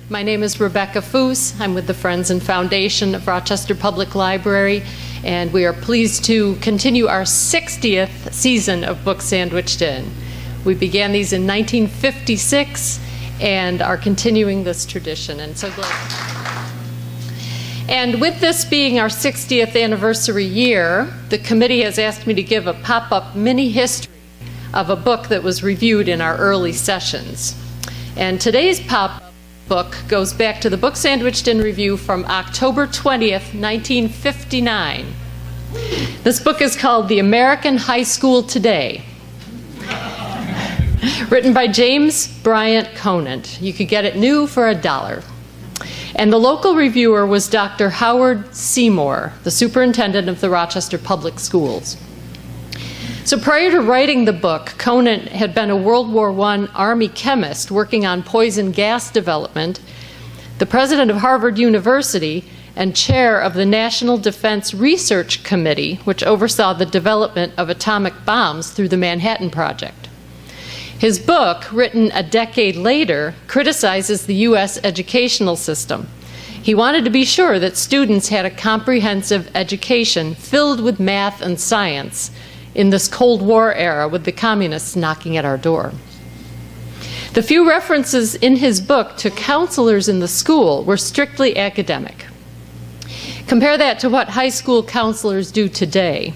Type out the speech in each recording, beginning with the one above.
My name is Rebecca Foose. I'm with the Friends and Foundation of Rochester Public Library, and we are pleased to continue our 60th season of Books Sandwiched In. We began these in 1956 and are continuing this tradition, and so glad. And with this being our 60th anniversary year, the committee has asked me to give a pop-up mini history of a book that was reviewed in our early sessions. And today's pop-up book goes back to the Book Sandwiched In review from October 20th, 1959. This book is called The American High School Today, written by James Bryant Conant. You could get it new for $1. And the local reviewer was Dr. Howard Seymour, the superintendent of the Rochester Public Schools. So prior to writing the book, Conant had been a World War I Army chemist working on poison gas development, the president of Harvard University, and chair of the National Defense Research Committee, which oversaw the development of atomic bombs through the Manhattan Project. His book, written a decade later, criticizes the U.S. educational system. He wanted to be sure that students had a comprehensive education filled with math and science in this Cold War era with the communists knocking at our door. The few references in his book to counselors in the school were strictly academic. Compare that to what high school counselors do today.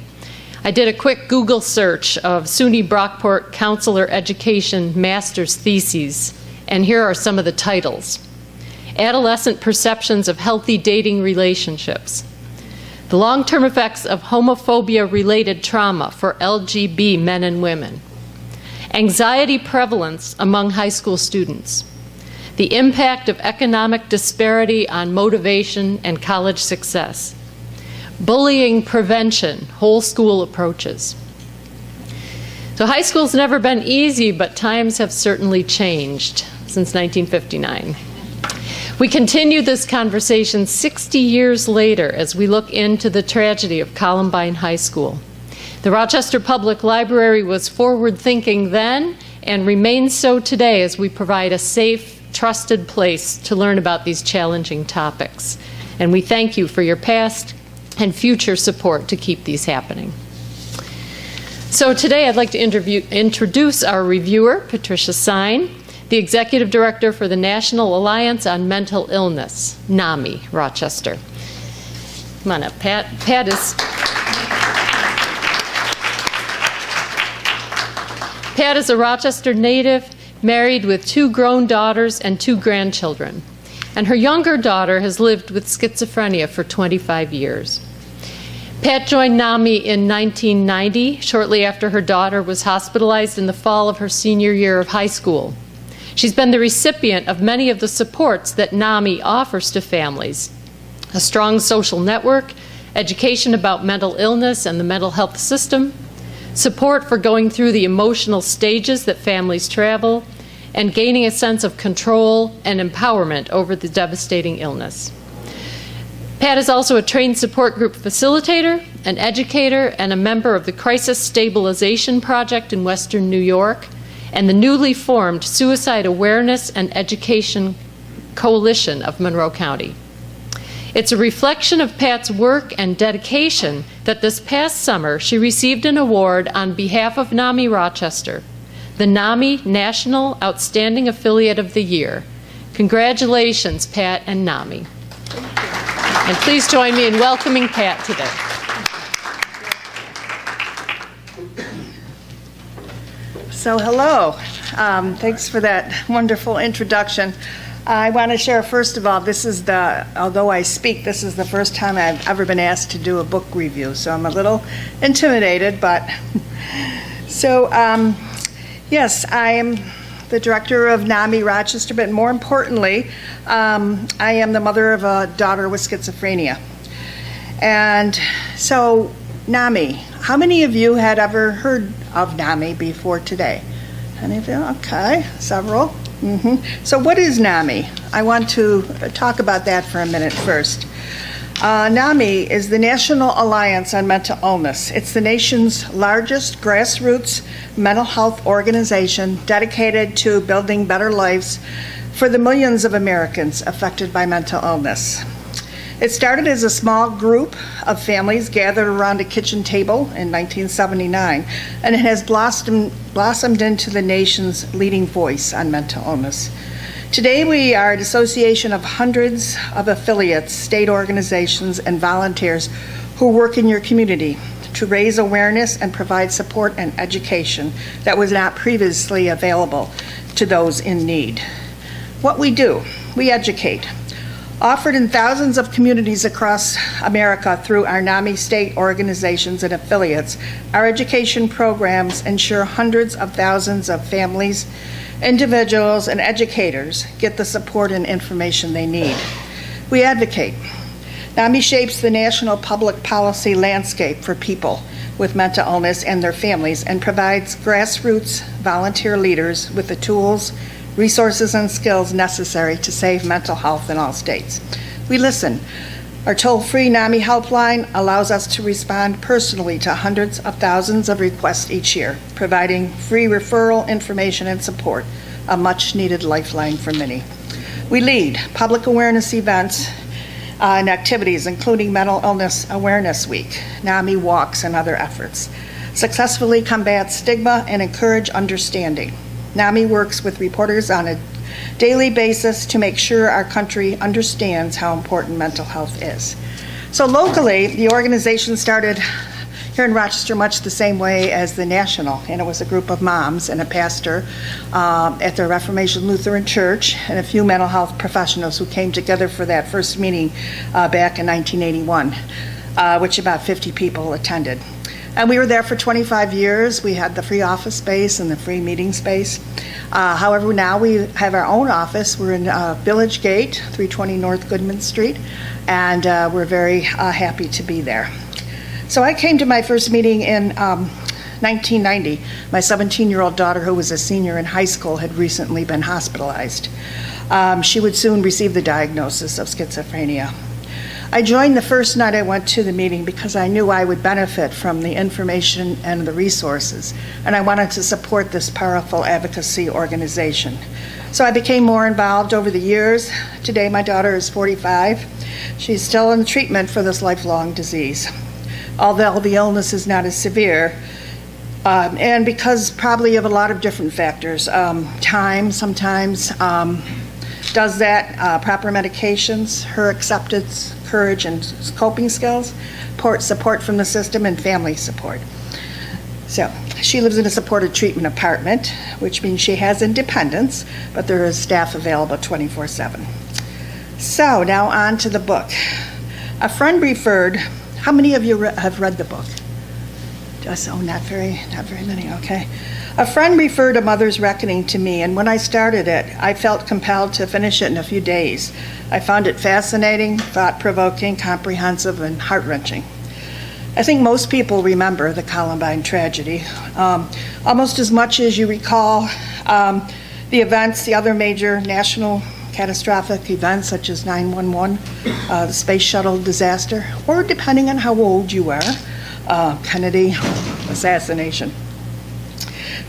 I did a quick Google search of SUNY Brockport Counselor Education Master's Theses, and here are some of the titles. Adolescent Perceptions of Healthy Dating Relationships. The long-term effects of homophobia-related trauma for LGB men and women. Anxiety prevalence among high school students. The impact of economic disparity on motivation and college success. Bullying prevention, whole school approaches. So high school's never been easy, but times have certainly changed since 1959. We continue this conversation 60 years later as we look into the tragedy of Columbine High School. The Rochester Public Library was forward-thinking then and remains so today as we provide a safe, trusted place to learn about these challenging topics. And we thank you for your past and future support to keep these happening. So today I'd like to introduce our reviewer, Patricia Sine, the Executive Director for the National Alliance on Mental Illness, NAMI, Rochester. Come on up, Pat. Pat is a Rochester native, married with 2 grown daughters and 2 grandchildren. And her younger daughter has lived with schizophrenia for 25 years. Pat joined NAMI in 1990, shortly after her daughter was hospitalized in the fall of her senior year of high school. She's been the recipient of many of the supports that NAMI offers to families: a strong social network, education about mental illness and the mental health system, support for going through the emotional stages that families travel, and gaining a sense of control and empowerment over the devastating illness. Pat is also a trained support group facilitator, an educator, and a member of the Crisis Stabilization Project in Western New York, and the newly formed Suicide Awareness and Education Coalition of Monroe County. It's a reflection of Pat's work and dedication that this past summer she received an award on behalf of NAMI Rochester, the NAMI National Outstanding Affiliate of the Year. Congratulations, Pat and NAMI. And please join me in welcoming Pat today. So hello, thanks for that wonderful introduction. I want to share, first of all, although I speak, this is the first time I've ever been asked to do a book review, so I'm a little intimidated, but so yes, I am the director of NAMI Rochester, but more importantly, I am the mother of a daughter with schizophrenia. And so NAMI, how many of you had ever heard of NAMI before today? Any of you? Okay, several. So what is NAMI? I want to talk about that for a minute first. NAMI is the National Alliance on Mental Illness. It's the nation's largest grassroots mental health organization dedicated to building better lives for the millions of Americans affected by mental illness. It started as a small group of families gathered around a kitchen table in 1979, and it has blossomed into the nation's leading voice on mental illness. Today, we are an association of hundreds of affiliates, state organizations, and volunteers who work in your community to raise awareness and provide support and education that was not previously available to those in need. What we do, we educate. Offered in thousands of communities across America through our NAMI state organizations and affiliates, our education programs ensure hundreds of thousands of families, individuals, and educators get the support and information they need. We advocate. NAMI shapes the national public policy landscape for people with mental illness and their families and provides grassroots volunteer leaders with the tools, resources, and skills necessary to save mental health in all states. We listen. Our toll-free NAMI helpline allows us to respond personally to hundreds of thousands of requests each year, providing free referral information and support, a much-needed lifeline for many. We lead public awareness events and activities, including Mental Illness Awareness Week, NAMI walks, and other efforts. Successfully combat stigma and encourage understanding. NAMI works with reporters on a daily basis to make sure our country understands how important mental health is. So locally, the organization started here in Rochester much the same way as the national, and it was a group of moms and a pastor at the Reformation Lutheran Church and a few mental health professionals who came together for that first meeting back in 1981, which about 50 people attended. And we were there for 25 years. We had the free office space and the free meeting space. However, now we have our own office. We're in Village Gate, 320 North Goodman Street, and we're very happy to be there. So I came to my first meeting in 1990. My 17-year-old daughter, who was a senior in high school, had recently been hospitalized. She would soon receive the diagnosis of schizophrenia. I joined the first night I went to the meeting because I knew I would benefit from the information and the resources, and I wanted to support this powerful advocacy organization. So I became more involved over the years. Today my daughter is 45. She's still in treatment for this lifelong disease. Although the illness is not as severe, and because probably of a lot of different factors, time sometimes does that, proper medications, her acceptance, courage, and coping skills, support from the system, and family support. So she lives in a supported treatment apartment, which means she has independence, but there is staff available 24/7. So now on to the book. A friend referred, how many of you have read the book? Just, not very many, okay. A friend referred A Mother's Reckoning to me, and when I started it, I felt compelled to finish it in a few days. I found it fascinating, thought-provoking, comprehensive, and heart-wrenching. I think most people remember the Columbine tragedy, almost as much as you recall the events, the other major national catastrophic events such as 9/11, the space shuttle disaster, or depending on how old you are, Kennedy assassination.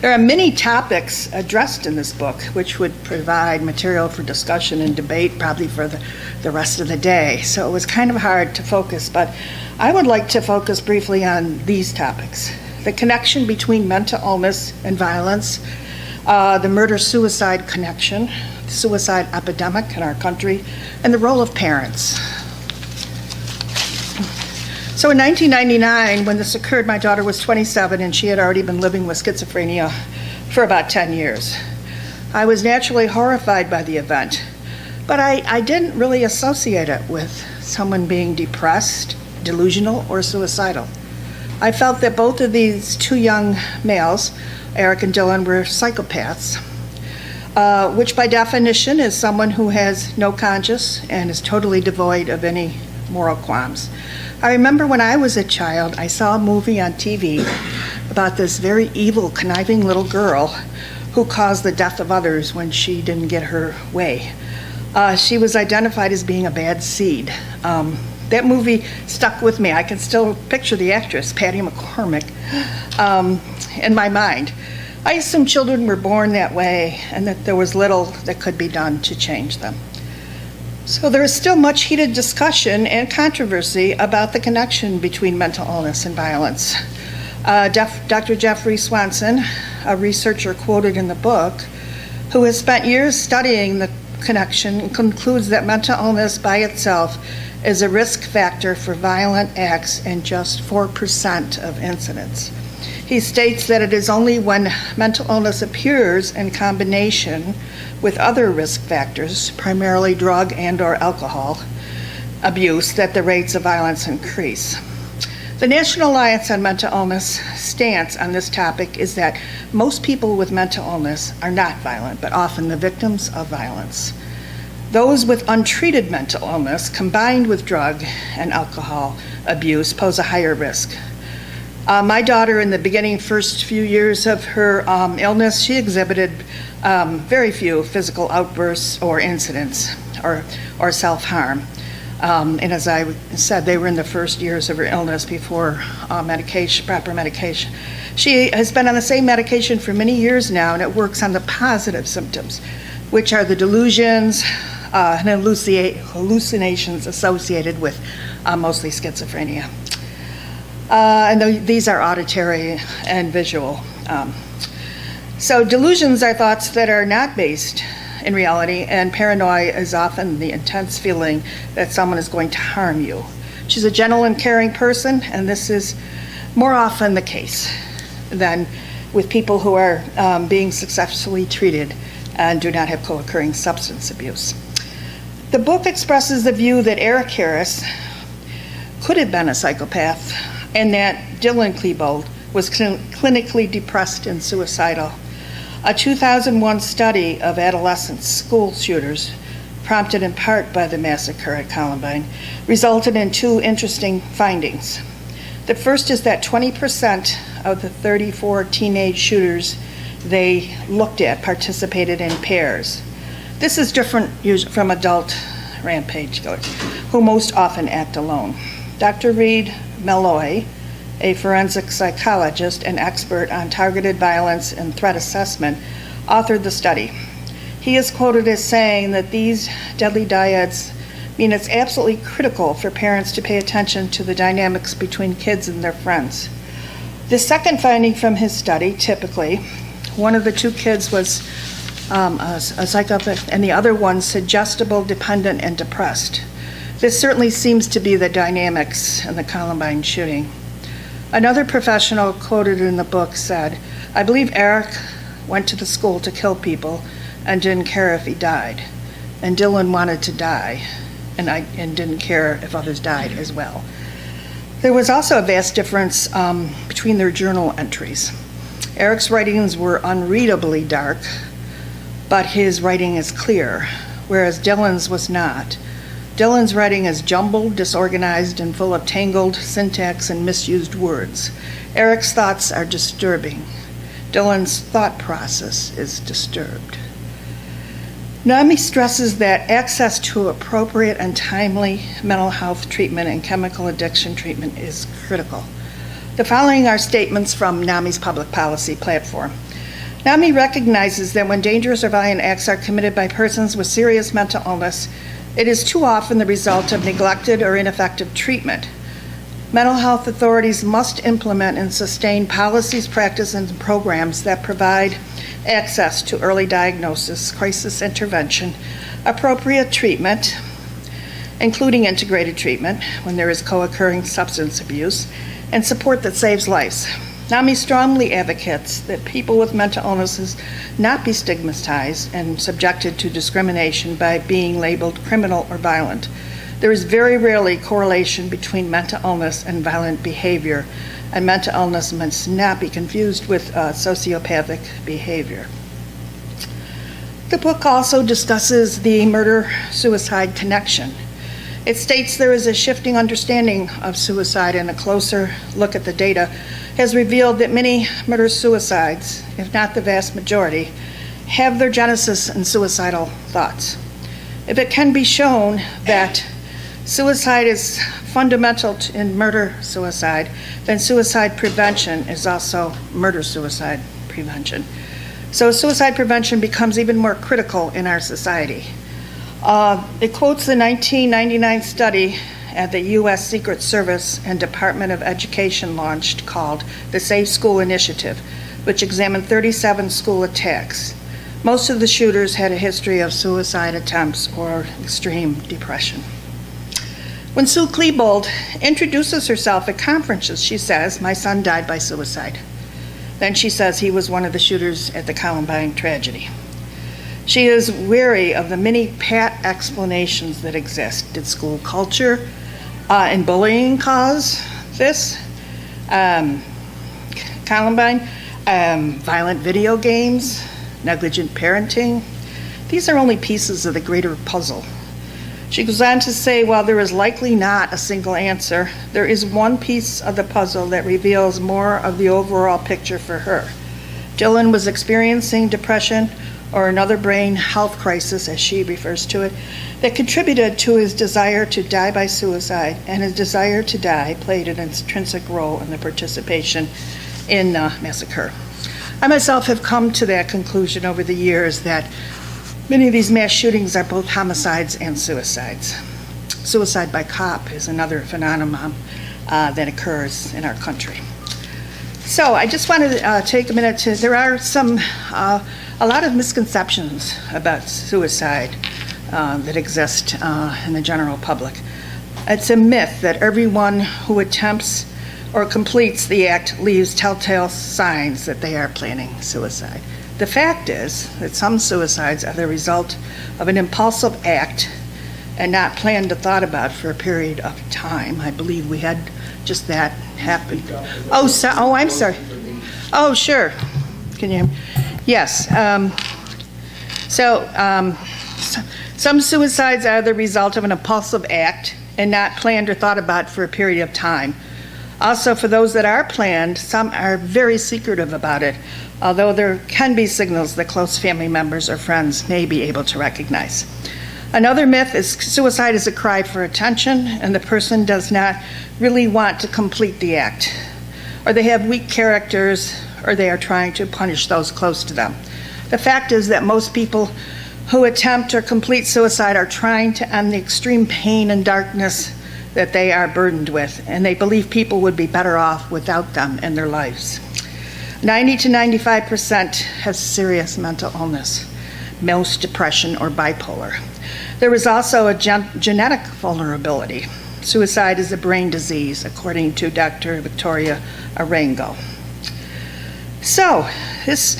There are many topics addressed in this book which would provide material for discussion and debate probably for the rest of the day. So it was kind of hard to focus, but I would like to focus briefly on these topics. The connection between mental illness and violence, the murder-suicide connection, the suicide epidemic in our country, and the role of parents. So in 1999, when this occurred, my daughter was 27 and she had already been living with schizophrenia for about 10 years. I was naturally horrified by the event, but I didn't really associate it with someone being depressed, delusional, or suicidal. I felt that both of these two young males, Eric and Dylan, were psychopaths, which by definition is someone who has no conscience and is totally devoid of any moral qualms. I remember when I was a child, I saw a movie on TV about this very evil, conniving little girl who caused the death of others when she didn't get her way. She was identified as being a bad seed. That movie stuck with me. I can still picture the actress, Patty McCormick, in my mind. I assumed children were born that way and that there was little that could be done to change them. So there is still much heated discussion and controversy about the connection between mental illness and violence. Dr. Jeffrey Swanson, a researcher quoted in the book, who has spent years studying the connection, concludes that mental illness by itself is a risk factor for violent acts in just 4% of incidents. He states that it is only when mental illness appears in combination with other risk factors, primarily drug and/or alcohol abuse, that the rates of violence increase. The National Alliance on Mental Illness stance on this topic is that most people with mental illness are not violent, but often the victims of violence. Those with untreated mental illness combined with drug and alcohol abuse pose a higher risk. My daughter, in the beginning first few years of her illness, she exhibited very few physical outbursts or incidents or self-harm. And as I said, they were in the first years of her illness before proper medication. She has been on the same medication for many years now, and it works on the positive symptoms, which are the delusions and hallucinations associated with mostly schizophrenia. And these are auditory and visual. So delusions are thoughts that are not based in reality, and paranoia is often the intense feeling that someone is going to harm you. She's a gentle and caring person, and this is more often the case than with people who are being successfully treated and do not have co-occurring substance abuse. The book expresses the view that Eric Harris could have been a psychopath, and that Dylan Klebold was clinically depressed and suicidal. A 2001 study of adolescent school shooters, prompted in part by the massacre at Columbine, resulted in two interesting findings. The first is that 20% of the 34 teenage shooters they looked at participated in pairs. This is different from adult rampage goers, who most often act alone. Dr. Reed Malloy, a forensic psychologist and expert on targeted violence and threat assessment, authored the study. He is quoted as saying that these deadly dyads mean it's absolutely critical for parents to pay attention to the dynamics between kids and their friends. The second finding from his study, typically, one of the two kids was a psychopath and the other one suggestible, dependent, and depressed. This certainly seems to be the dynamics in the Columbine shooting. Another professional quoted in the book said, "I believe Eric went to the school to kill people and didn't care if he died. And Dylan wanted to die and didn't care if others died as well." There was also a vast difference between their journal entries. Eric's writings were unreadably dark, but his writing is clear, whereas Dylan's was not. Dylan's writing is jumbled, disorganized, and full of tangled syntax and misused words. Eric's thoughts are disturbing. Dylan's thought process is disturbed. NAMI stresses that access to appropriate and timely mental health treatment and chemical addiction treatment is critical. The following are statements from NAMI's public policy platform. NAMI recognizes that when dangerous or violent acts are committed by persons with serious mental illness, it is too often the result of neglected or ineffective treatment. Mental health authorities must implement and sustain policies, practices, and programs that provide access to early diagnosis, crisis intervention, appropriate treatment, including integrated treatment when there is co-occurring substance abuse, and support that saves lives. NAMI strongly advocates that people with mental illnesses not be stigmatized and subjected to discrimination by being labeled criminal or violent. There is very rarely correlation between mental illness and violent behavior, and mental illness must not be confused with sociopathic behavior. The book also discusses the murder-suicide connection. It states there is a shifting understanding of suicide, and a closer look at the data has revealed that many murder-suicides, if not the vast majority, have their genesis in suicidal thoughts. If it can be shown that suicide is fundamental in murder-suicide, then suicide prevention is also murder-suicide prevention. So suicide prevention becomes even more critical in our society. It quotes the 1999 study at the U.S. Secret Service and Department of Education launched called the Safe School Initiative, which examined 37 school attacks. Most of the shooters had a history of suicide attempts or extreme depression. When Sue Klebold introduces herself at conferences, she says, "My son died by suicide." Then she says he was one of the shooters at the Columbine tragedy. She is weary of the many pat explanations that exist. Did school culture and bullying cause this? Columbine, violent video games, negligent parenting. These are only pieces of the greater puzzle. She goes on to say, while there is likely not a single answer, there is one piece of the puzzle that reveals more of the overall picture for her. Dylan was experiencing depression or another brain health crisis, as she refers to it, that contributed to his desire to die by suicide, and his desire to die played an intrinsic role in the participation in the massacre. I myself have come to that conclusion over the years that many of these mass shootings are both homicides and suicides. Suicide by cop is another phenomenon that occurs in our country. So I just wanted to take a minute to, there are a lot of misconceptions about suicide that exist in the general public. It's a myth that everyone who attempts or completes the act leaves telltale signs that they are planning suicide. The fact is that some suicides are the result of an impulsive act and not planned or thought about for a period of time. I believe we had just that happen. I'm sorry. Oh, sure. Can you hear me? Yes. Some suicides are the result of an impulsive act and not planned or thought about for a period of time. Also, for those that are planned, some are very secretive about it, although there can be signals that close family members or friends may be able to recognize. Another myth is suicide is a cry for attention, and the person does not really want to complete the act, or they have weak characters, or they are trying to punish those close to them. The fact is that most people who attempt or complete suicide are trying to end the extreme pain and darkness that they are burdened with, and they believe people would be better off without them in their lives. 90 to 95% have serious mental illness, most depression or bipolar. There is also a genetic vulnerability. Suicide is a brain disease, according to Dr. Victoria Arango. So, this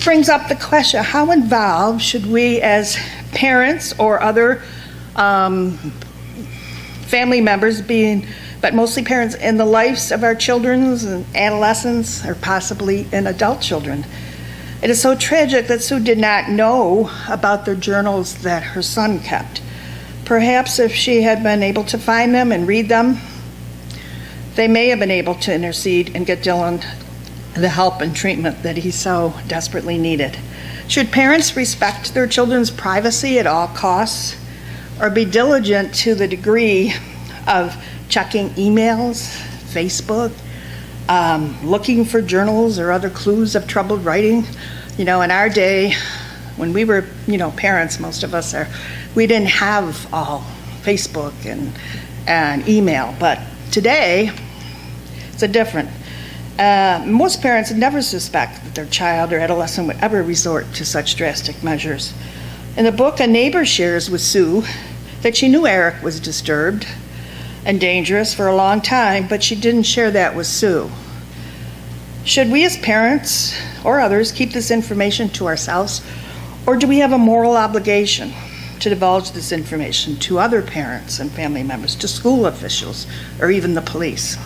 brings up the question, how involved should we as parents or other family members but mostly parents, in the lives of our children and adolescents or possibly in adult children? It is so tragic that Sue did not know about the journals that her son kept. Perhaps if she had been able to find them and read them, they may have been able to intercede and get Dylan the help and treatment that he so desperately needed. Should parents respect their children's privacy at all costs, or be diligent to the degree of checking emails, Facebook, looking for journals or other clues of troubled writing? You know, in our day, when we were, parents, most of us we didn't have all Facebook and email, but today, it's a different. Most parents never suspect that their child or adolescent would ever resort to such drastic measures. In the book, a neighbor shares with Sue that she knew Eric was disturbed and dangerous for a long time, but she didn't share that with Sue. Should we as parents or others keep this information to ourselves, or do we have a moral obligation to divulge this information to other parents and family members, to school officials, or even the police?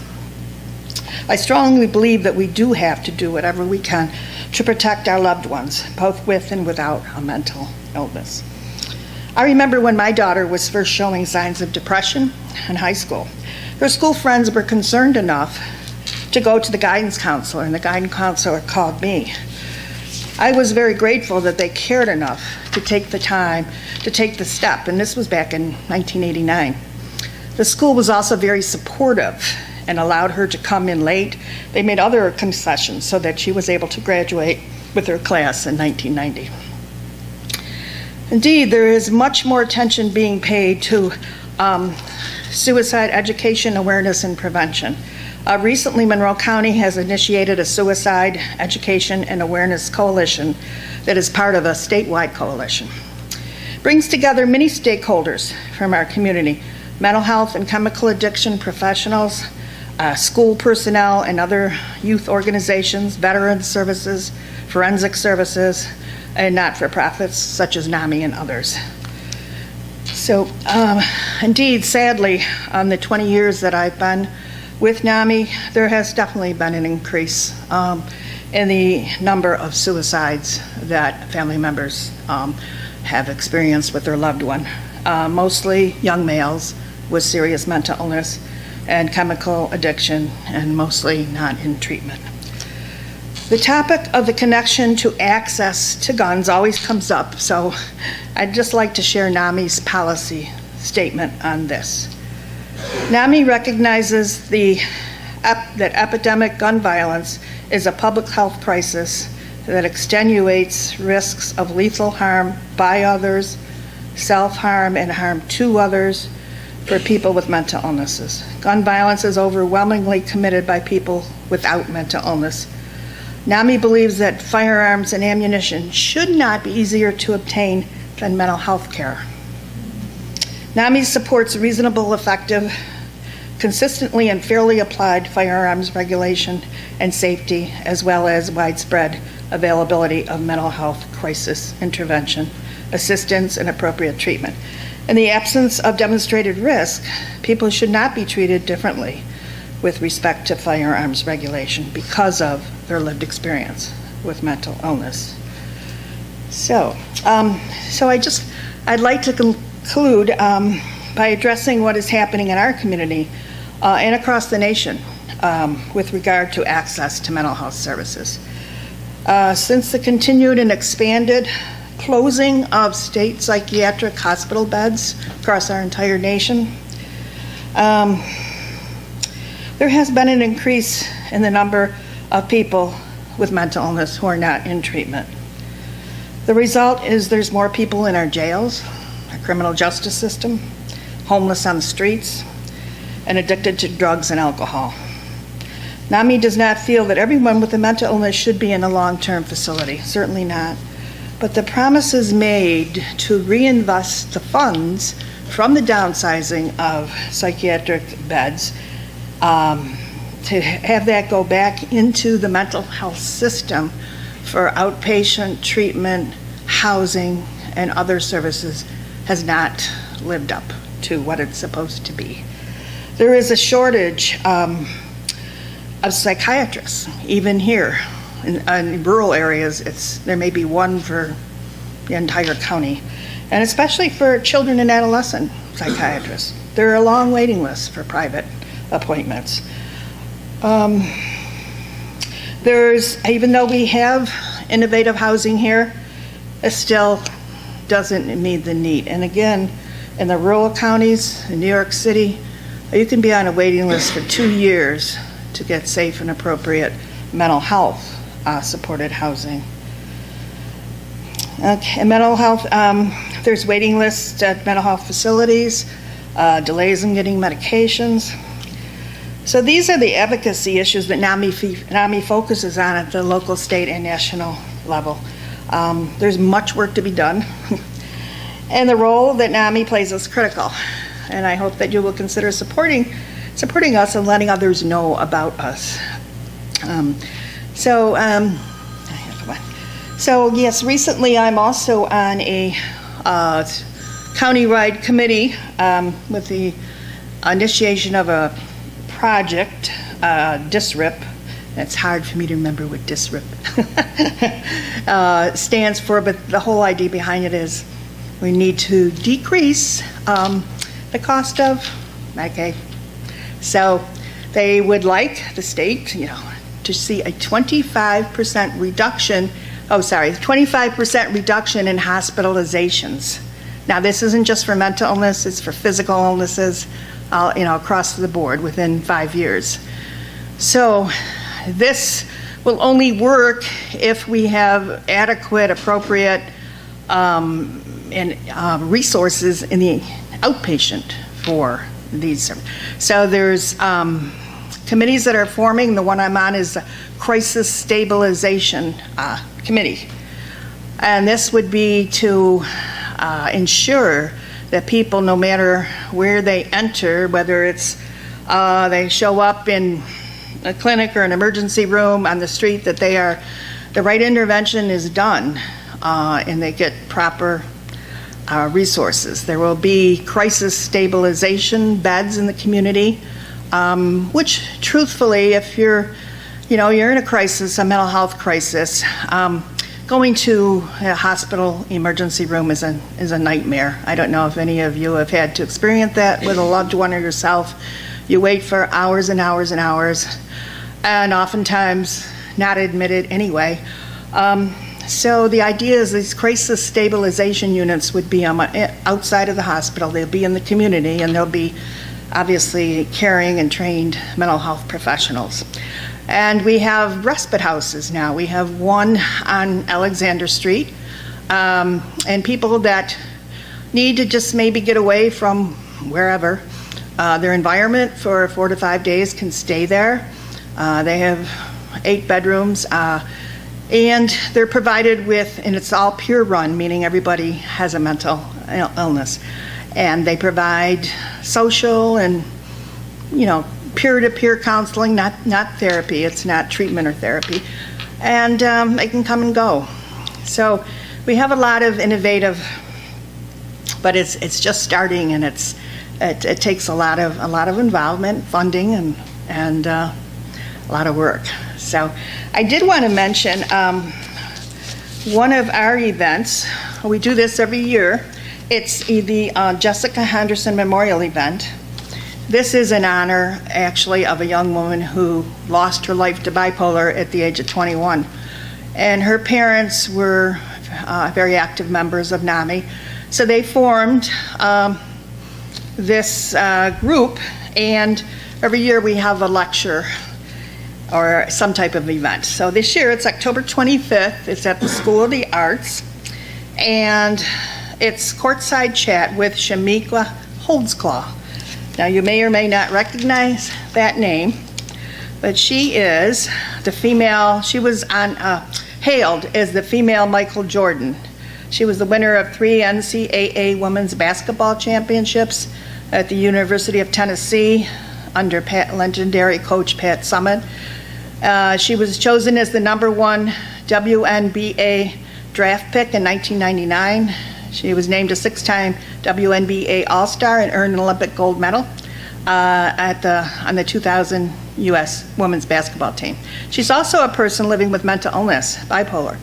I strongly believe that we do have to do whatever we can to protect our loved ones, both with and without a mental illness. I remember when my daughter was first showing signs of depression in high school. Her school friends were concerned enough to go to the guidance counselor, and the guidance counselor called me. I was very grateful that they cared enough to take the time to take the step, and this was back in 1989. The school was also very supportive and allowed her to come in late. They made other concessions so that she was able to graduate with her class in 1990. Indeed, there is much more attention being paid to suicide education, awareness, and prevention. Recently, Monroe County has initiated a suicide education and awareness coalition that is part of a statewide coalition. It brings together many stakeholders from our community: mental health and chemical addiction professionals, school personnel and other youth organizations, veteran services, forensic services, and not-for-profits such as NAMI and others. So indeed, sadly, on the 20 years that I've been with NAMI, there has definitely been an increase in the number of suicides that family members have experienced with their loved one. Mostly young males with serious mental illness and chemical addiction, and mostly not in treatment. The topic of the connection to access to guns always comes up, so I'd just like to share NAMI's policy statement on this. NAMI recognizes that epidemic gun violence is a public health crisis that extenuates risks of lethal harm by others, self-harm, and harm to others for people with mental illnesses. Gun violence is overwhelmingly committed by people without mental illness. NAMI believes that firearms and ammunition should not be easier to obtain than mental health care. NAMI supports reasonable, effective, consistently and fairly applied firearms regulation and safety, as well as widespread availability of mental health crisis intervention, assistance, and appropriate treatment. In the absence of demonstrated risk, people should not be treated differently with respect to firearms regulation because of their lived experience with mental illness. So, I'd like to conclude by addressing what is happening in our community and across the nation with regard to access to mental health services. Since the continued and expanded closing of state psychiatric hospital beds across our entire nation, there has been an increase in the number of people with mental illness who are not in treatment. The result is there's more people in our jails, our criminal justice system, homeless on the streets, and addicted to drugs and alcohol. NAMI does not feel that everyone with a mental illness should be in a long-term facility, certainly not. But the promises made to reinvest the funds from the downsizing of psychiatric beds, to have that go back into the mental health system for outpatient treatment, housing, and other services has not lived up to what it's supposed to be. There is a shortage of psychiatrists, even here. In rural areas, there may be one for the entire county, and especially for children and adolescent psychiatrists. There are long waiting lists for private appointments. Even though we have innovative housing here, it still doesn't meet the need. And again, in the rural counties, in New York City, you can be on a waiting list for 2 years to get safe and appropriate mental health supported housing. Okay, mental health, there's waiting lists at mental health facilities, delays in getting medications. So these are the advocacy issues that NAMI focuses on at the local, state, and national level. There's much work to be done, and the role that NAMI plays is critical. And I hope that you will consider supporting us and letting others know about us. So yes, recently I'm also on a county-wide committee with the initiation of a project, DISRIP. It's hard for me to remember what DISRIP stands for, but the whole idea behind it is we need to decrease the cost of, okay. So they would like the state, to see a 25% reduction, 25% reduction in hospitalizations. Now, this isn't just for mental illness, it's for physical illnesses, across the board within 5 years. So this will only work if we have adequate, appropriate resources in the outpatient for these. So there's committees that are forming. The one I'm on is the Crisis Stabilization Committee. And this would be to ensure that people, no matter where they enter, whether it's they show up in a clinic or an emergency room on the street, that the right intervention is done and they get proper resources. There will be crisis stabilization beds in the community, which truthfully, if you're in a crisis, a mental health crisis, going to a hospital emergency room is a nightmare. I don't know if any of you have had to experience that with a loved one or yourself. You wait for hours and hours and hours, and oftentimes not admitted anyway. So the idea is these crisis stabilization units would be outside of the hospital. They'll be in the community, and they'll be obviously caring and trained mental health professionals. And we have respite houses now. We have one on Alexander Street, and people that need to just maybe get away from wherever their environment for 4 to 5 days can stay there. They have 8 bedrooms, and they're provided with, and it's all peer run, meaning everybody has a mental illness. And they provide social and, peer-to-peer counseling, not therapy. It's not treatment or therapy. And they can come and go. So we have a lot of innovative, but it's just starting, and it takes a lot of involvement, funding, and a lot of work. So I did want to mention one of our events. We do this every year. It's the Jessica Henderson Memorial Event. This is in honor, actually, of a young woman who lost her life to bipolar at the age of 21. And her parents were very active members of NAMI. So they formed this group, and every year we have a lecture or some type of event. So this year it's October 25th. It's at the School of the Arts, and it's courtside chat with Shamika Holdsclaw. Now you may or may not recognize that name, but she is the female, she was hailed as the female Michael Jordan. She was the winner of 3 NCAA women's basketball championships at the University of Tennessee under legendary coach Pat Summitt. She was chosen as the #1 WNBA draft pick in 1999. She was named a 6-time WNBA All-Star and earned an Olympic gold medal on the 2000 U.S. women's basketball team. She's also a person living with mental illness, bipolar,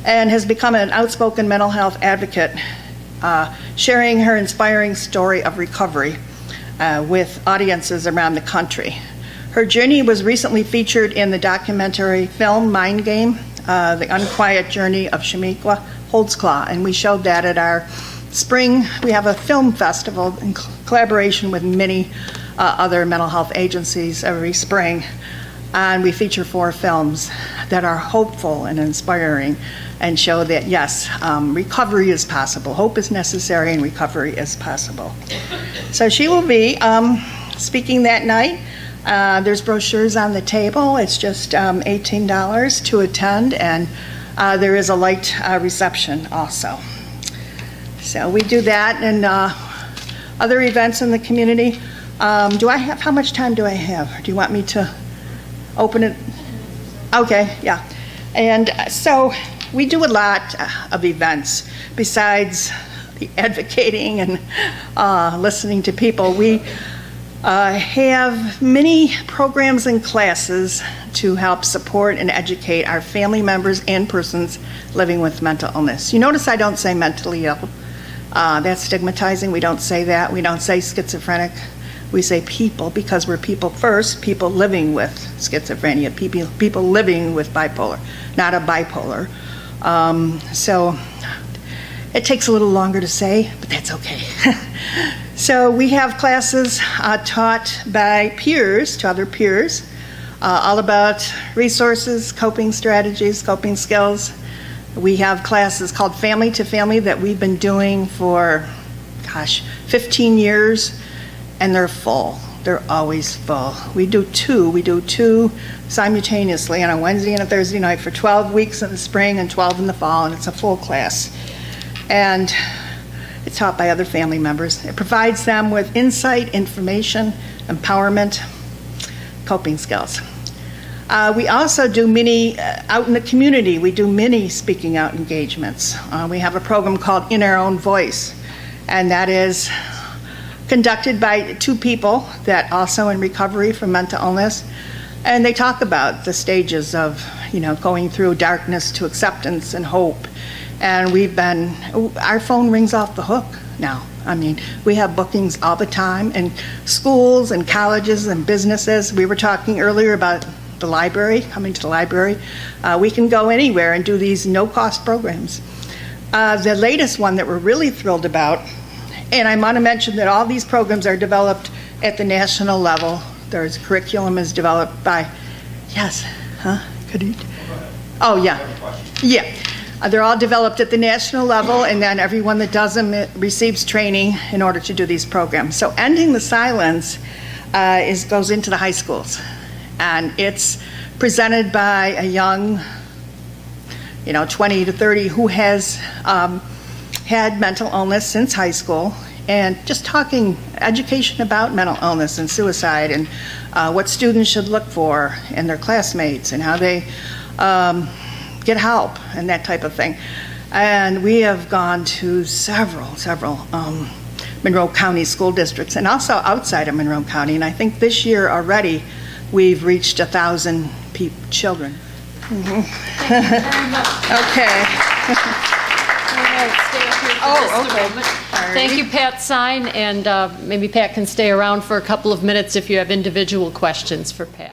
and has become an outspoken mental health advocate, sharing her inspiring story of recovery with audiences around the country. Her journey was recently featured in the documentary film Mind Game, The Unquiet Journey of Shamika Holdsclaw, and we showed that at our spring. We have a film festival in collaboration with many other mental health agencies every spring, and we feature 4 films that are hopeful and inspiring and show that yes, recovery is possible. Hope is necessary and recovery is possible. So she will be speaking that night. There's brochures on the table. It's just $18 to attend, and there is a light reception also. So we do that, and other events in the community. How much time do I have? Do you want me to open it? Okay, yeah. And so we do a lot of events besides the advocating and listening to people. We have many programs and classes to help support and educate our family members and persons living with mental illness. You notice I don't say mentally ill. That's stigmatizing. We don't say that. We don't say schizophrenic. We say people, because we're people first, people living with schizophrenia, people living with bipolar, not a bipolar. So It takes a little longer to say, but that's okay. So we have classes taught by peers to other peers, all about resources, coping strategies, coping skills. We have classes called Family to Family that we've been doing for, 15 years, and they're full. They're always full. We do two simultaneously on a Wednesday and a Thursday night for 12 weeks in the spring and 12 in the fall, and it's a full class. And it's taught by other family members. It provides them with insight, information, empowerment, coping skills. We also do many, out in the community, we do many speaking out engagements. We have a program called In Our Own Voice, and that is conducted by two people that also in recovery from mental illness, and they talk about the stages of, going through darkness to acceptance and hope. And our phone rings off the hook now. I mean, we have bookings all the time in schools and colleges and businesses. We were talking earlier about the library, coming to the library. We can go anywhere and do these no-cost programs. The latest one that we're really thrilled about, and I want to mention that all these programs are developed at the national level. There's curriculum is developed by, yes, could you? Oh, yeah. Yeah. They're all developed at the national level, and then everyone that does them receives training in order to do these programs. So Ending the Silence goes into the high schools, and it's presented by a young, 20 to 30 who has had mental illness since high school, and just talking education about mental illness and suicide and what students should look for in their classmates and how they get help and that type of thing. And we have gone to several Monroe County school districts and also outside of Monroe County. And I think this year already we've reached 1,000 children. Mm-hmm. Okay. Okay. Thank you, Pat Sine, and maybe Pat can stay around for a couple of minutes if you have individual questions for Pat.